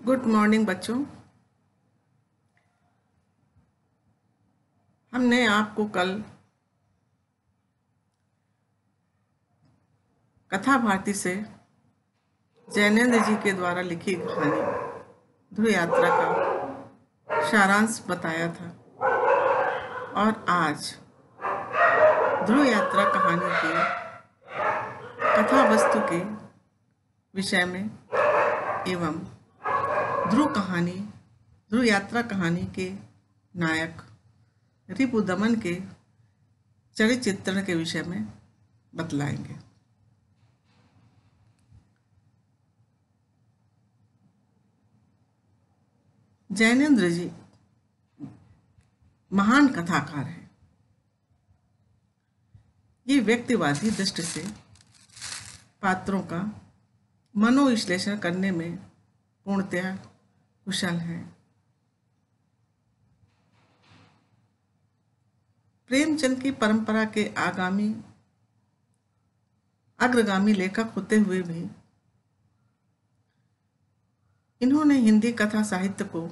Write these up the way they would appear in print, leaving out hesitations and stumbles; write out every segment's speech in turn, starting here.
Good morning बच्चों। हमने आपको कल कथा भारती से जैनेन्द्र जी के द्वारा लिखी कहानी ध्रुव यात्रा का सारांश बताया था और आज ध्रुव यात्रा कहानी की कथा वस्तु के विषय में एवं ध्रुव यात्रा कहानी के नायक रिपुदमन के चरित्र चित्रण के विषय में बतलाएंगे। जैनेन्द्र जी महान कथाकार हैं। ये व्यक्तिवादी दृष्टि से पात्रों का मनोविश्लेषण करने में पूर्णतया कुशल हैं। प्रेमचंद की परंपरा के अग्रगामी लेखक होते हुए भी इन्होंने हिंदी कथा साहित्य को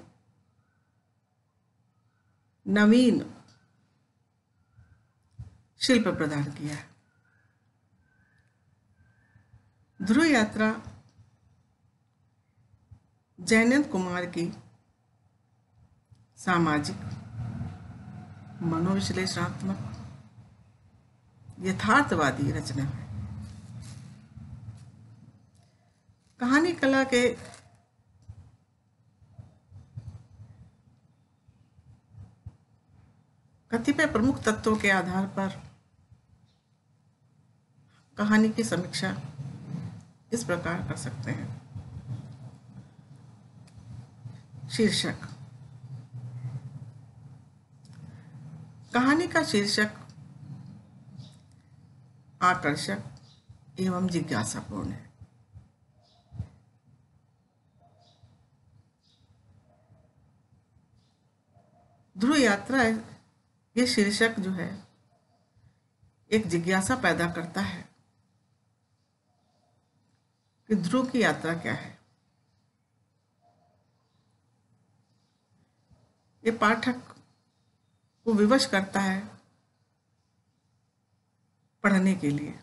नवीन शिल्प प्रदान किया है। ध्रुव यात्रा जैनेन्द्र कुमार की सामाजिक, मनोविश्लेषणात्मक, यथार्थवादी रचना है। कहानी कला के कतिपय प्रमुख तत्वों के आधार पर कहानी की समीक्षा इस प्रकार कर सकते हैं। शीर्षक। कहानी का शीर्षक आकर्षक एवं जिज्ञासापूर्ण है। ध्रुव यात्रा ये शीर्षक जो है एक जिज्ञासा पैदा करता है कि ध्रुव की यात्रा क्या है। ये पाठक को विवश करता है पढ़ने के लिए।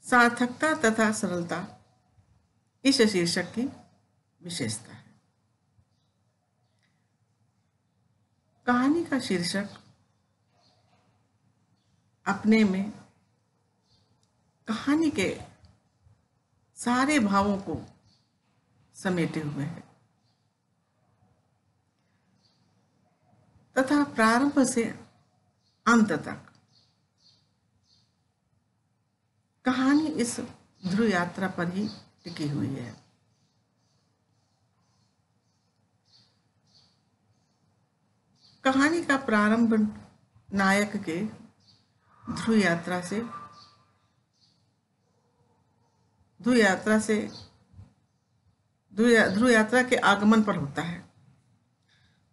सार्थकता तथा सरलता इस शीर्षक की विशेषता है। कहानी का शीर्षक अपने में कहानी के सारे भावों को समेटे हुए है तथा प्रारंभ से अंत तक कहानी इस ध्रुव यात्रा पर ही टिकी हुई है। कहानी का प्रारंभ नायक के ध्रुव यात्रा के आगमन पर होता है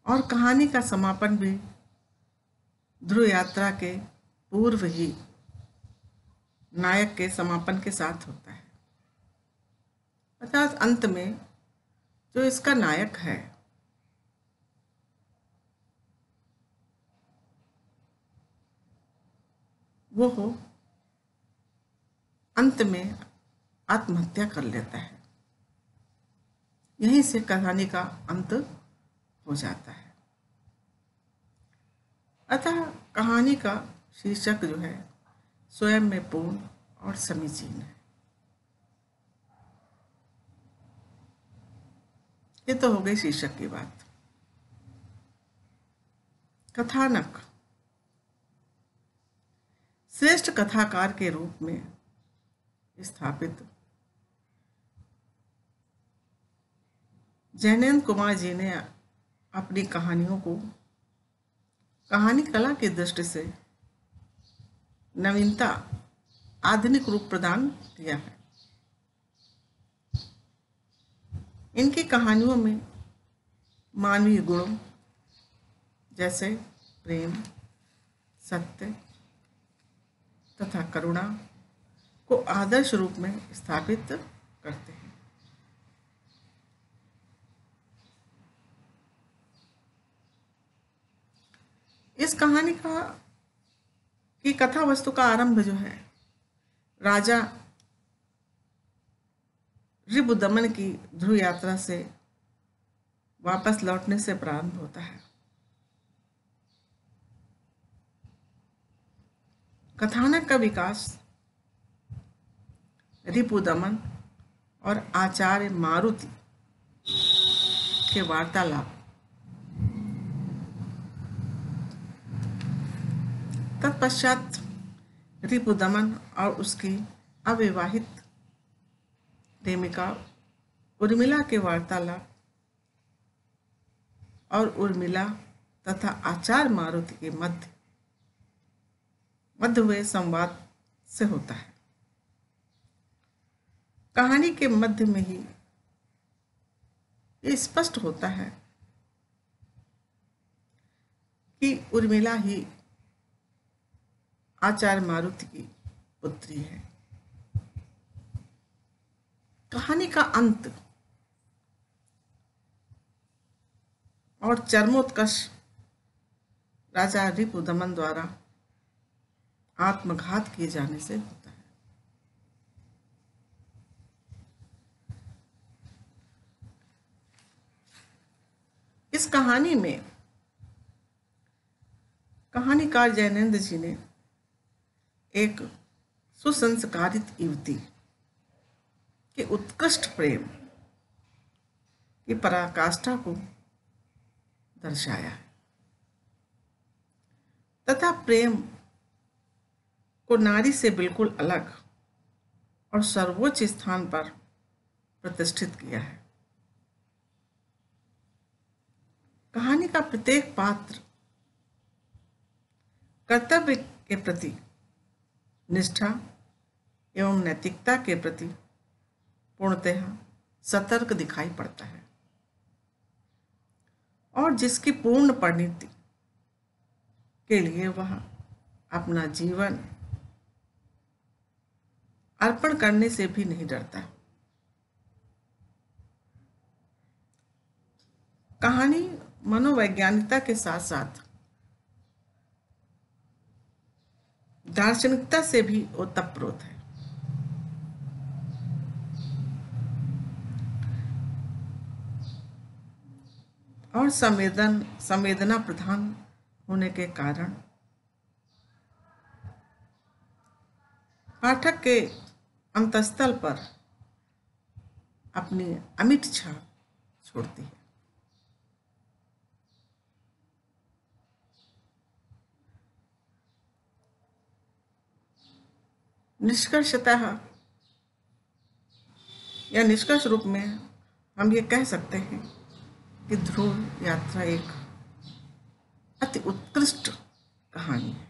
और कहानी का समापन भी ध्रुव यात्रा के पूर्व ही नायक के समापन के साथ होता है। अर्थात अंत में जो इसका नायक है वो अंत में आत्महत्या कर लेता है। यहीं से कहानी का अंत हो जाता है। अतः कहानी का शीर्षक जो है स्वयं में पूर्ण और समीचीन है। ये तो हो गई शीर्षक की बात। कथानक। श्रेष्ठ कथाकार के रूप में स्थापित जैनेन्द्र कुमार जी ने अपनी कहानियों को कहानी कला की दृष्टि से नवीनता, आधुनिक रूप प्रदान किया है। इनकी कहानियों में मानवीय गुणों जैसे प्रेम, सत्य तथा करुणा को आदर्श रूप में स्थापित करते हैं। इस कहानी की कथा वस्तु का आरंभ जो है राजा ऋपुदमन की ध्रुव यात्रा से वापस लौटने से प्रारंभ होता है। कथानक का विकास ऋपुदमन और आचार्य मारुति के वार्तालाप, तत्पश्चात ऋपुदमन और उसकी अविवाहित प्रेमिका उर्मिला के वार्तालाप और उर्मिला तथा आचार्य मारुति के मध्य हुए संवाद से होता है। कहानी के मध्य में ही ये स्पष्ट होता है कि उर्मिला ही आचार्य मारुति की पुत्री है। कहानी का अंत और चरमोत्कर्ष राजा ऋपुदमन द्वारा आत्मघात किए जाने से होता है। इस कहानी में कहानीकार जैनेन्द्र जी ने एक सुसंस्कारित युवती के उत्कृष्ट प्रेम की पराकाष्ठा को दर्शाया है तथा प्रेम को नारी से बिल्कुल अलग और सर्वोच्च स्थान पर प्रतिष्ठित किया है। कहानी का प्रत्येक पात्र कर्तव्य के प्रति निष्ठा एवं नैतिकता के प्रति पूर्णतः सतर्क दिखाई पड़ता है और जिसकी पूर्ण परिणति के लिए वह अपना जीवन अर्पण करने से भी नहीं डरता। कहानी मनोवैज्ञानिकता के साथ साथ दार्शनिकता से भी ओतप्रोत है। और संवेदना प्रधान होने के कारण पाठक के अंतःस्थल पर अपनी अमिट छाप छोड़ती है। निष्कर्षतः या निष्कर्ष रूप में हम ये कह सकते हैं कि ध्रुव यात्रा एक अति उत्कृष्ट कहानी है।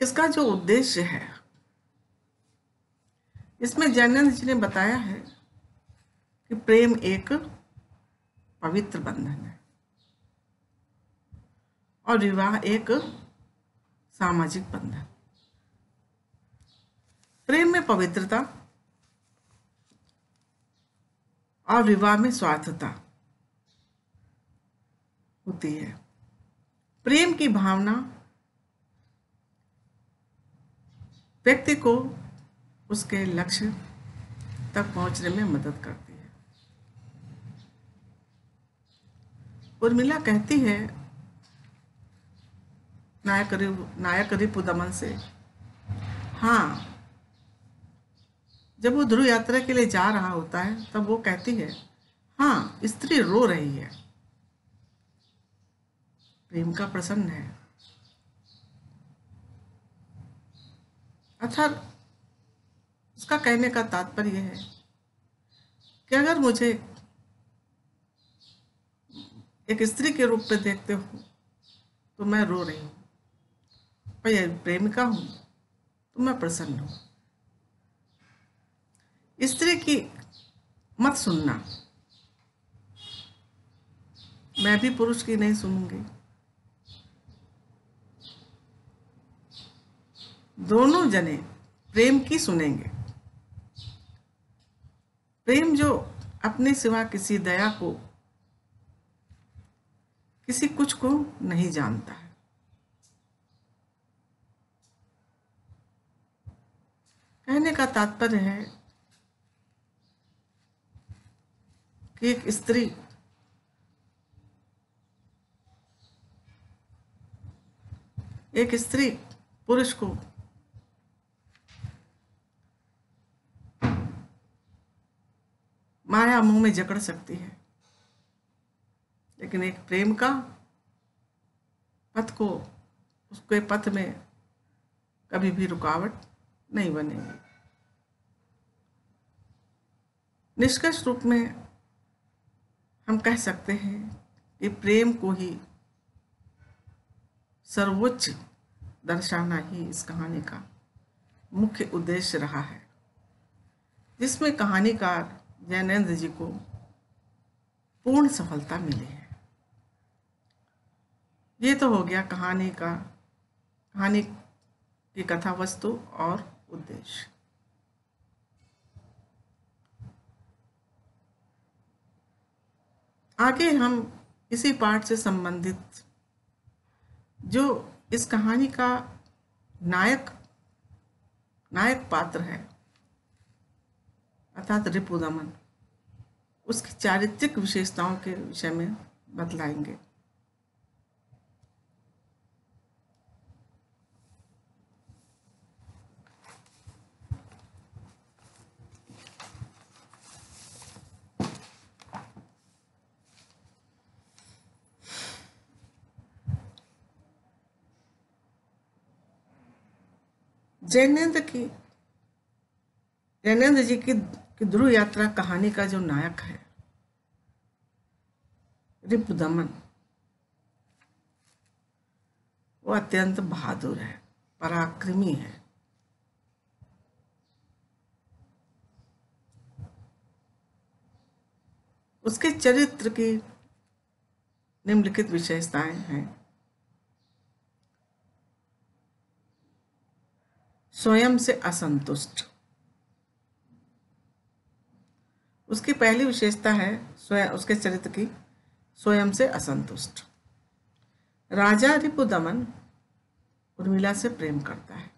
इसका जो उद्देश्य है, इसमें जैनेन्द्र जी ने बताया है कि प्रेम एक पवित्र बंधन है और विवाह एक सामाजिक बंधन। प्रेम में पवित्रता और विवाह में स्वार्थता होती है। प्रेम की भावना व्यक्ति को उसके लक्ष्य तक पहुंचने में मदद करती है। उर्मिला कहती है नायक ऋपुदमन से, हाँ, जब वो ध्रुव यात्रा के लिए जा रहा होता है तब वो कहती है, हाँ, स्त्री रो रही है, प्रेम का प्रसन्न है। अर्थात उसका कहने का तात्पर्य है कि अगर मुझे एक स्त्री के रूप में देखते हो तो मैं रो रही हूँ, और यदि प्रेमिका हूँ तो मैं प्रसन्न हूँ। स्त्री की मत सुनना, मैं भी पुरुष की नहीं सुनूंगी। दोनों जने प्रेम की सुनेंगे। प्रेम जो अपने सिवा किसी दया को, किसी कुछ को नहीं जानता है। कहने का तात्पर्य है कि एक स्त्री पुरुष को माया मुंह में जकड़ सकती है, लेकिन एक प्रेम का पथ को, उसके पथ में कभी भी रुकावट नहीं बनेगी। निष्कर्ष रूप में हम कह सकते हैं कि प्रेम को ही सर्वोच्च दर्शाना ही इस कहानी का मुख्य उद्देश्य रहा है, जिसमें कहानीकार जैनेंद्र जी को पूर्ण सफलता मिली है। ये तो हो गया कहानी की कथा वस्तु और उद्देश्य। आगे हम इसी पाठ से संबंधित जो इस कहानी का नायक पात्र है, अर्थात रिपुदमन, उसकी चारित्रिक विशेषताओं के विषय में बतलाएंगे। जैनेंद्र जी की ध्रुव यात्रा कहानी का जो नायक है रिपुदमन, वो अत्यंत बहादुर है, पराक्रमी है। उसके चरित्र की निम्नलिखित विशेषताएं हैं। स्वयं से असंतुष्ट, उसकी पहली विशेषता है उसके चरित्र की स्वयं से असंतुष्ट। राजा रिपुदमन उर्मिला से प्रेम करता है।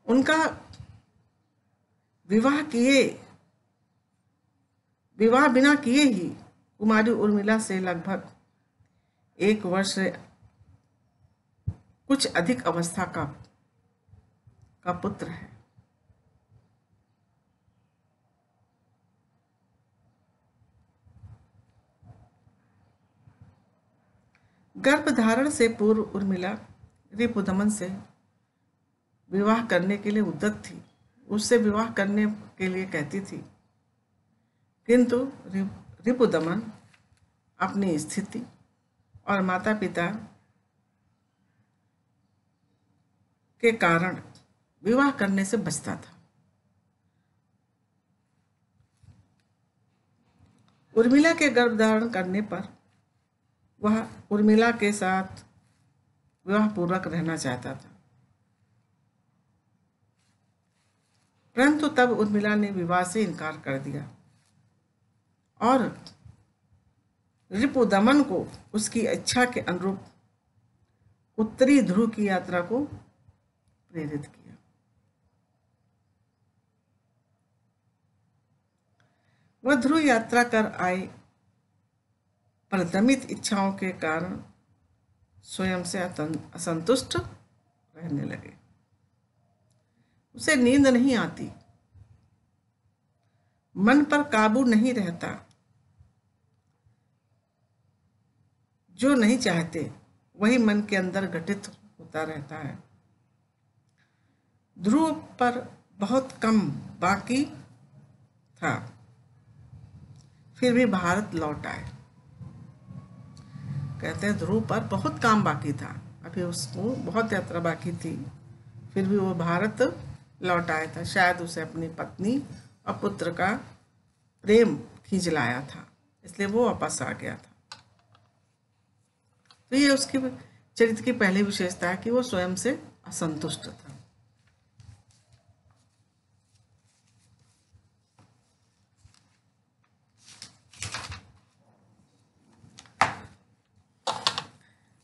उनका विवाह बिना किए ही कुमारी उर्मिला से लगभग 1 वर्ष कुछ अधिक अवस्था का पुत्र है। गर्भधारण से पूर्व उर्मिला रिपुदमन से विवाह करने के लिए उद्यत थी, उससे विवाह करने के लिए कहती थी, किंतु रिपुदमन अपनी स्थिति और माता पिता के कारण विवाह करने से बचता था। उर्मिला के गर्भधारण करने पर वह उर्मिला के साथ विवाह पूर्वक रहना चाहता था, परंतु तब उर्मिला ने विवाह से इनकार कर दिया और रिपुदमन को उसकी इच्छा के अनुरूप उत्तरी ध्रुव की यात्रा को प्रेरित किया। वह ध्रुव यात्रा कर आए, पर दमित इच्छाओं के कारण स्वयं से असंतुष्ट रहने लगे। उसे नींद नहीं आती, मन पर काबू नहीं रहता, जो नहीं चाहते वही मन के अंदर घटित होता रहता है। ध्रुव पर बहुत कम बाकी था, फिर भी भारत लौट आए। कहते हैं ध्रुव पर बहुत काम बाकी था, अभी उसको बहुत यात्रा बाकी थी, फिर भी वो भारत लौट आया था। शायद उसे अपनी पत्नी और पुत्र का प्रेम खींच लाया था, इसलिए वो वापस आ गया था। तो ये उसकी चरित्र की पहली विशेषता है कि वो स्वयं से असंतुष्ट था।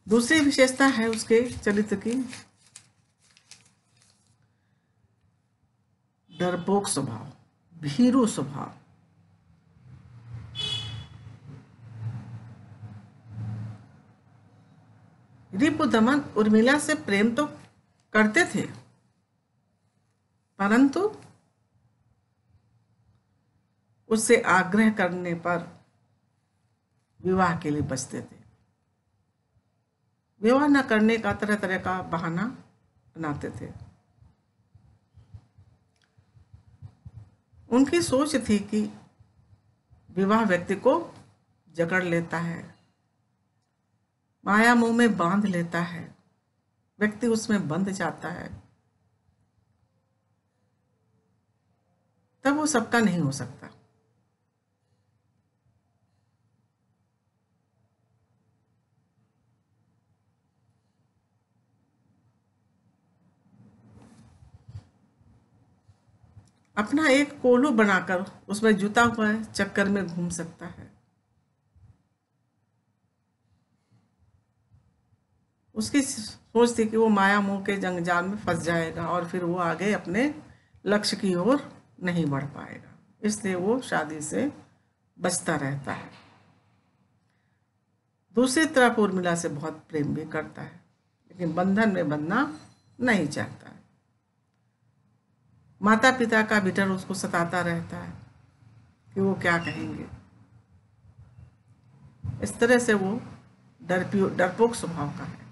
दूसरी विशेषता है उसके चरित्र की डरपोक स्वभाव, भीरू स्वभाव। रिपुदमन उर्मिला से प्रेम तो करते थे, परंतु उससे आग्रह करने पर विवाह के लिए बचते थे। विवाह न करने का तरह तरह का बहाना बनाते थे। उनकी सोच थी कि विवाह व्यक्ति को जकड़ लेता है, माया मोह में बांध लेता है, व्यक्ति उसमें बंध जाता है, तब वो सबका नहीं हो सकता। अपना एक कोल्हू बनाकर उसमें जुता हुआ चक्कर में घूम सकता है। उसकी सोच थी कि वो माया मोह के जंजाल में फंस जाएगा और फिर वो आगे अपने लक्ष्य की ओर नहीं बढ़ पाएगा, इसलिए वो शादी से बचता रहता है। दूसरी तरफ उर्मिला से बहुत प्रेम भी करता है, लेकिन बंधन में बंधना नहीं चाहता है। माता पिता का भी डर उसको सताता रहता है कि वो क्या कहेंगे। इस तरह से वो डरपोक स्वभाव का है।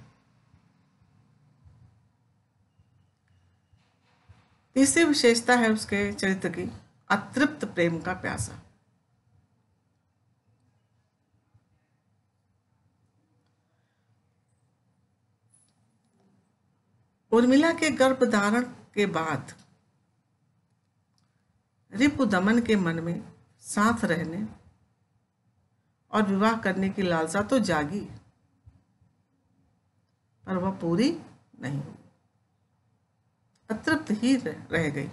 तीसरी विशेषता है उसके चरित्र की अतृप्त प्रेम का प्यासा। उर्मिला के गर्भधारण के बाद रिपुदमन के मन में साथ रहने और विवाह करने की लालसा तो जागी, पर वह पूरी नहीं हुई, अतृप्त ही रह गई।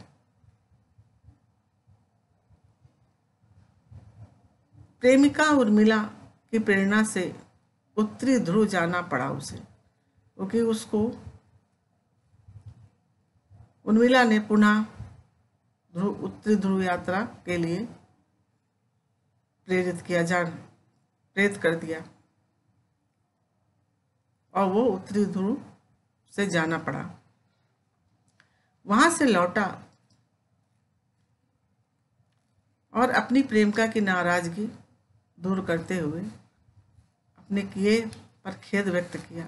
प्रेमिका उर्मिला की प्रेरणा से उत्तरी ध्रुव जाना पड़ा उसे, क्योंकि उसको उर्मिला ने पुनः उत्तरी ध्रुव यात्रा के लिए प्रेरित कर दिया और वो उत्तरी ध्रुव से जाना पड़ा। वहां से लौटा और अपनी प्रेमिका की नाराजगी दूर करते हुए अपने किए पर खेद व्यक्त किया।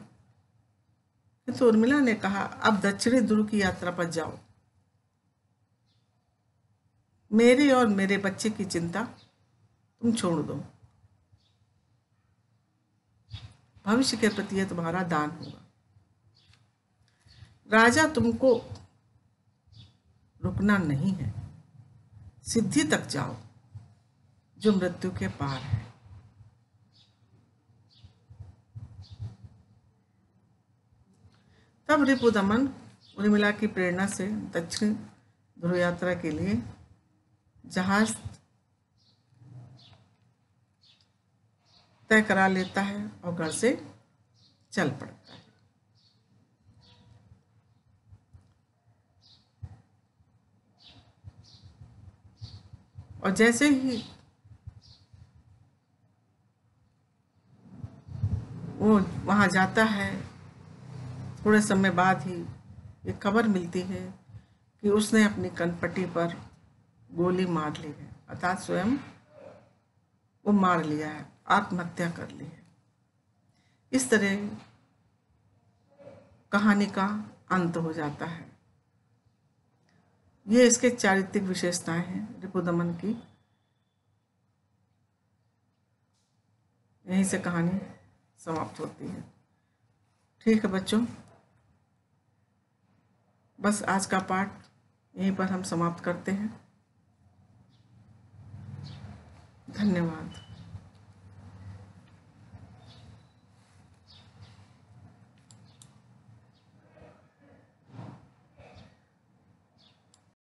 तो उर्मिला ने कहा, अब दक्षिणी ध्रुव की यात्रा पर जाओ, मेरे और मेरे बच्चे की चिंता तुम छोड़ दो, भविष्य के प्रति यह तुम्हारा दान होगा। राजा तुमको रुकना नहीं है, सिद्धि तक जाओ जो मृत्यु के पार है। तब रिपुदमन उर्मिला की प्रेरणा से दक्षिण ध्रुव यात्रा के लिए जहाज तय करा लेता है और घर से चल पड़ता है। और जैसे ही वो वहां जाता है, थोड़े समय बाद ही एक खबर मिलती है कि उसने अपनी कनपट्टी पर गोली मार ली है, अर्थात स्वयं वो मार लिया है, आत्महत्या कर ली है। इस तरह कहानी का अंत हो जाता है। ये इसके चारित्रिक विशेषताएं हैं रिपुदमन की। यहीं से कहानी समाप्त होती है। ठीक है बच्चों, बस आज का पाठ यहीं पर हम समाप्त करते हैं। धन्यवाद।